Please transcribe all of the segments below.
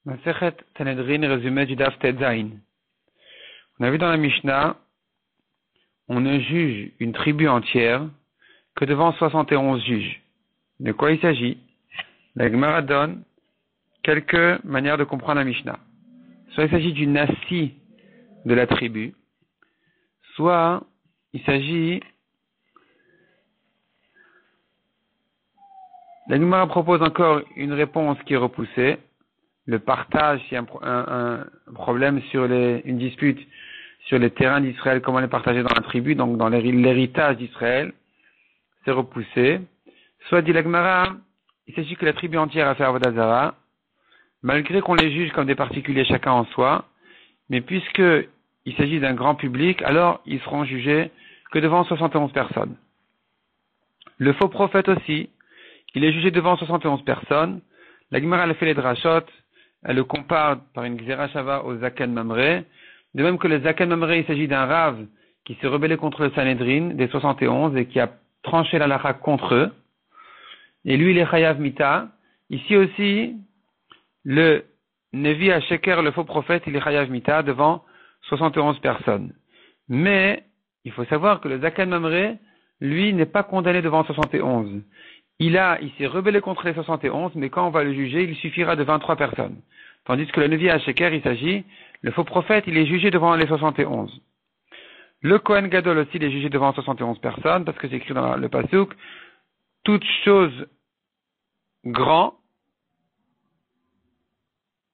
Masechet Sanhedrin, résumé du Daf Tetzain. On a vu dans la Mishnah, on ne juge une tribu entière que devant 71 juges. De quoi il s'agit? La Gemara donne quelques manières de comprendre la Mishnah. Soit il s'agit du nasi de la tribu, soit il s'agit... La Gemara propose encore une réponse qui est repoussée. Le partage, s'il y a un problème sur une dispute sur les terrains d'Israël, comment les partager dans la tribu, donc dans l'héritage d'Israël, c'est repoussé. Soit dit la Gemara, il s'agit que la tribu entière a fait Avodah Zara, malgré qu'on les juge comme des particuliers chacun en soi, mais puisque il s'agit d'un grand public, alors ils seront jugés que devant 71 personnes. Le faux prophète aussi, il est jugé devant 71 personnes. La Gemara, elle a fait les drashot, elle le compare par une Gzera Shava au Zaken Mamré. De même que le Zaken Mamré, il s'agit d'un Rav qui s'est rebellé contre le Sanhedrin des 71 et qui a tranché la halakha contre eux. Et lui, il est Chayav Mita. Ici aussi, le Nevi HaSheker, le faux prophète, il est Chayav Mita devant 71 personnes. Mais, il faut savoir que le Zaken Mamré, lui, n'est pas condamné devant 71. Il s'est rebellé contre les 71, mais quand on va le juger, il suffira de 23 personnes. Tandis que le Nevi HaSheker, il s'agit, le faux prophète, il est jugé devant les 71. Le Kohen Gadol aussi, il est jugé devant 71 personnes, parce que c'est écrit dans le Pasuk, toute chose grand,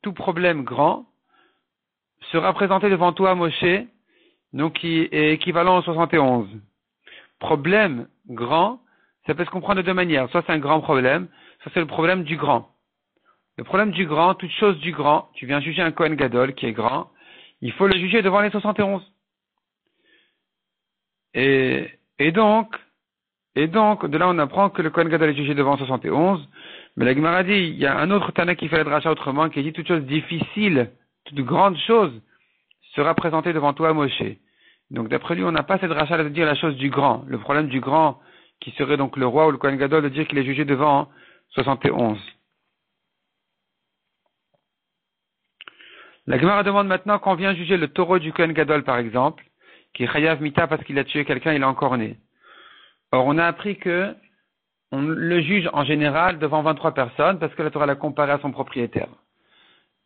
tout problème grand, sera présenté devant toi, Moshe, donc qui est équivalent aux 71. Problème grand, ça peut se comprendre de deux manières. Soit c'est un grand problème, soit c'est le problème du grand. Le problème du grand, toute chose du grand, tu viens juger un Kohen Gadol qui est grand, il faut le juger devant les 71. Et donc, de là on apprend que le Kohen Gadol est jugé devant 71, mais la Gemara dit, il y a un autre Tana qui fait la dracha autrement, qui dit toute chose difficile, toute grande chose sera présentée devant toi, Moshe. Donc d'après lui, on n'a pas cette dracha de dire la chose du grand. Le problème du grand, qui serait donc le roi ou le Kohen Gadol, de dire qu'il est jugé devant 71. La Gemara demande maintenant qu'on vient juger le taureau du Kohen Gadol, par exemple, qui est Chayav Mita parce qu'il a tué quelqu'un, il est encore né. Or, on a appris que on le juge en général devant 23 personnes parce que la Torah l'a comparé à son propriétaire.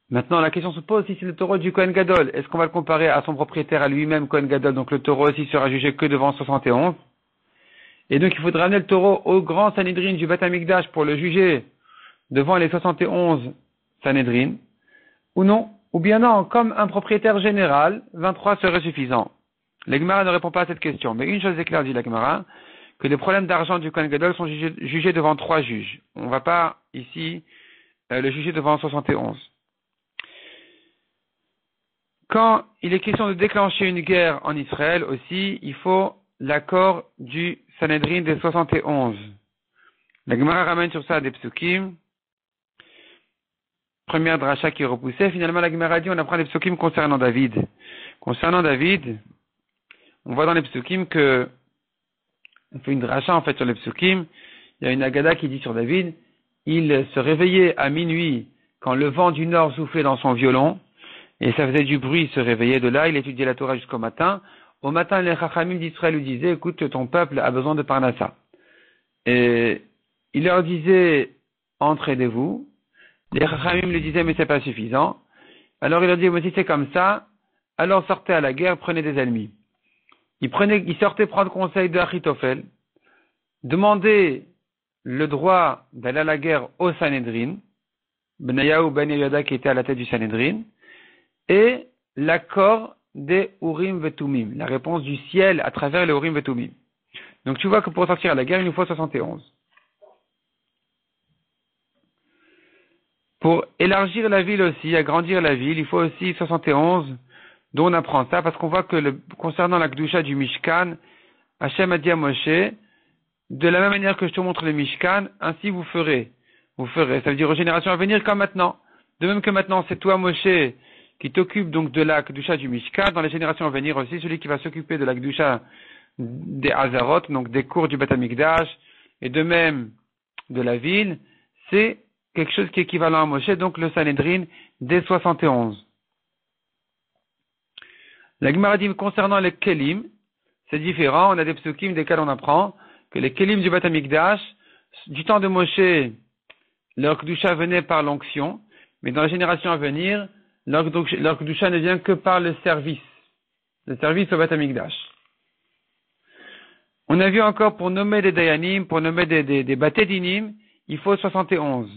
Maintenant, la question se pose, si c'est le taureau du Kohen Gadol, est-ce qu'on va le comparer à son propriétaire, à lui-même, Kohen Gadol, donc le taureau aussi sera jugé que devant 71? Et donc, il faudra amener le taureau au grand Sanhedrin du Beth Amikdash pour le juger devant les 71 Sanhedrin, ou non? Ou bien non, comme un propriétaire général, 23 serait suffisant. La Gemara ne répond pas à cette question. Mais une chose est claire, dit la Gemara, que les problèmes d'argent du Kohen Gadol sont jugés devant 3 juges. On ne va pas, ici, le juger devant 71. Quand il est question de déclencher une guerre en Israël aussi, il faut l'accord du Sanhedrin des 71. La Gemara ramène sur ça des psukim. Première dracha qui est repoussée. Finalement, la Gemara dit, on apprend des psukim concernant David. Concernant David, on voit dans les psukim que, on fait une dracha en fait sur les psukim. Il y a une agada qui dit sur David, il se réveillait à minuit quand le vent du nord soufflait dans son violon, et ça faisait du bruit, il se réveillait de là, il étudiait la Torah jusqu'au matin. Au matin, les Chachamim d'Israël lui disaient, écoute, ton peuple a besoin de Parnassa. Et il leur disait, entraidez-vous. Les Chachamim lui disaient, mais c'est pas suffisant. Alors il leur dit, mais si c'est comme ça, alors sortez à la guerre, prenez des ennemis. Il sortait prendre conseil de Achitophel, demandez le droit d'aller à la guerre au Sanhedrin, Benayahu Ben Yehoyada qui était à la tête du Sanhedrin, et l'accord des Urim Vetumim, la réponse du ciel à travers les Urim Vetumim. Donc tu vois que pour sortir à la guerre, il nous faut 71. Pour élargir la ville aussi, agrandir la ville, il faut aussi 71, dont on apprend ça, parce qu'on voit que concernant la Kedusha du Mishkan, Hachem a dit à Moshe, de la même manière que je te montre le Mishkan, ainsi vous ferez. Ça veut dire aux générations à venir comme maintenant. De même que maintenant, c'est toi, Moshe, qui t'occupe donc de la Kedusha du Mishkan, dans les générations à venir aussi, celui qui va s'occuper de la Kedusha des Hazarot, donc des cours du Beth Amikdash, et de même de la ville, c'est quelque chose qui est équivalent à Moshe, donc le Sanhedrin des 71. La Gemara dit concernant les Kelim, c'est différent. On a des psukim desquels on apprend que les Kelim du Beth Amikdash, du temps de Moshe, leur Kedusha venait par l'onction, mais dans la génération à venir, leur Kedusha ne vient que par le service au Beth Amikdash. On a vu encore pour nommer des Dayanim, pour nommer des Bate Dinim, il faut 71.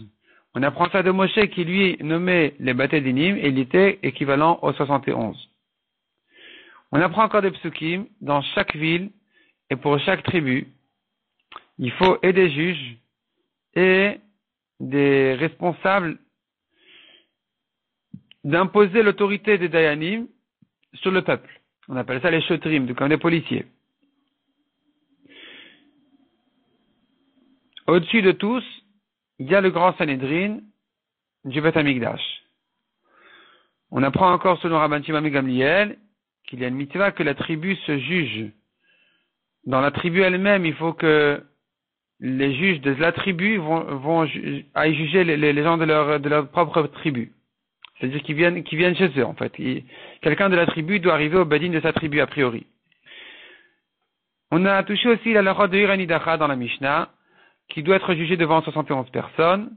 On apprend ça de Moshe qui lui nommait les Bate Dinim et il était équivalent aux 71. On apprend encore des psukim dans chaque ville et pour chaque tribu. Il faut et des juges et des responsables d'imposer l'autorité des Dayanim sur le peuple. On appelle ça les shotrim, comme des policiers. Au-dessus de tous, il y a le grand Sanhedrin du Beth Amikdash. On apprend encore selon Rabban Shimon ben Gamliel qu'il y a une mitzvah que la tribu se juge. Dans la tribu elle-même, il faut que les juges de la tribu aillent juger les gens de leur propre tribu. C'est-à-dire qu'ils viennent chez eux, en fait. Quelqu'un de la tribu doit arriver au badin de sa tribu, a priori. On a touché aussi la halakha de Iranidacha dans la Mishnah, qui doit être jugé devant 71 personnes,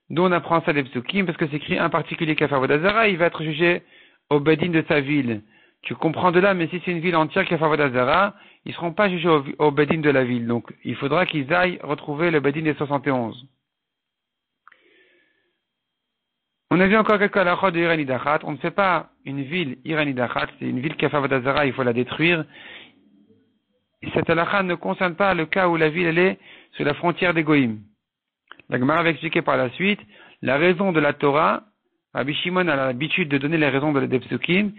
dont on apprend ça des psukim, parce que c'est écrit un particulier qui a fait Avodah Zara, il va être jugé au badin de sa ville. Tu comprends de là, mais si c'est une ville entière qui a fait Avodah Zara, ils ne seront pas jugés au badin de la ville. Donc, il faudra qu'ils aillent retrouver le badin des 71. On a vu encore quelques halachot de Iranidachat. On ne fait pas une ville Iranidachat, c'est une ville qui a fait Avodah Zara, il faut la détruire. Et cette halakha ne concerne pas le cas où la ville elle est sur la frontière des Goïm. La Gemara va expliquer par la suite la raison de la Torah. Rabbi Shimon a l'habitude de donner les raisons des psukim.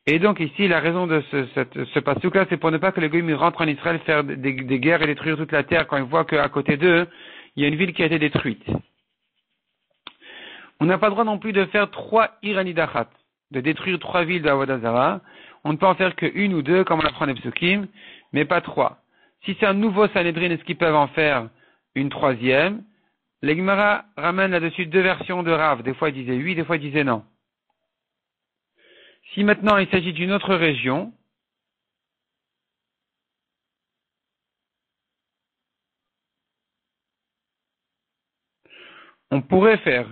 Et donc ici, la raison de ce pasuk-là, c'est pour ne pas que les Goïm rentrent en Israël faire des guerres et détruire toute la terre quand ils voient qu'à côté d'eux, il y a une ville qui a été détruite. On n'a pas le droit non plus de faire 3 Iranidachat, de détruire 3 villes d'Avodah Zara. On ne peut en faire qu'une ou 2, comme on apprend des psukim, mais pas 3. Si c'est un nouveau Sanhedrin, est-ce qu'ils peuvent en faire une 3e? Les Gemara ramènent là-dessus 2 versions de Rav. Des fois ils disaient oui, des fois ils disaient non. Si maintenant il s'agit d'une autre région, on pourrait faire,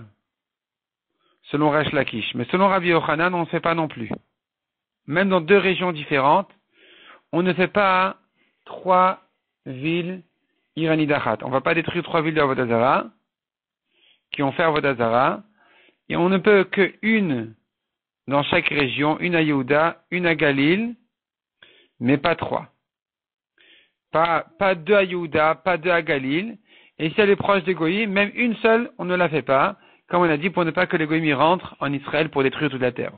selon Resh Lakish, mais selon Rabbi Yochanan, on ne fait pas non plus. Même dans 2 régions différentes, on ne fait pas 3 villes Iranidachat. On ne va pas détruire 3 villes d'Avodah Zara, qui ont fait Avodah Zara, et on ne peut qu'une dans chaque région, une à Yehuda, une à Galil, mais pas 3. Pas 2 à Yehuda, pas 2 à Galil, et si elle est proche des Goïm, même une seule, on ne la fait pas, comme on a dit, pour ne pas que les Goïm rentrent en Israël pour détruire toute la terre.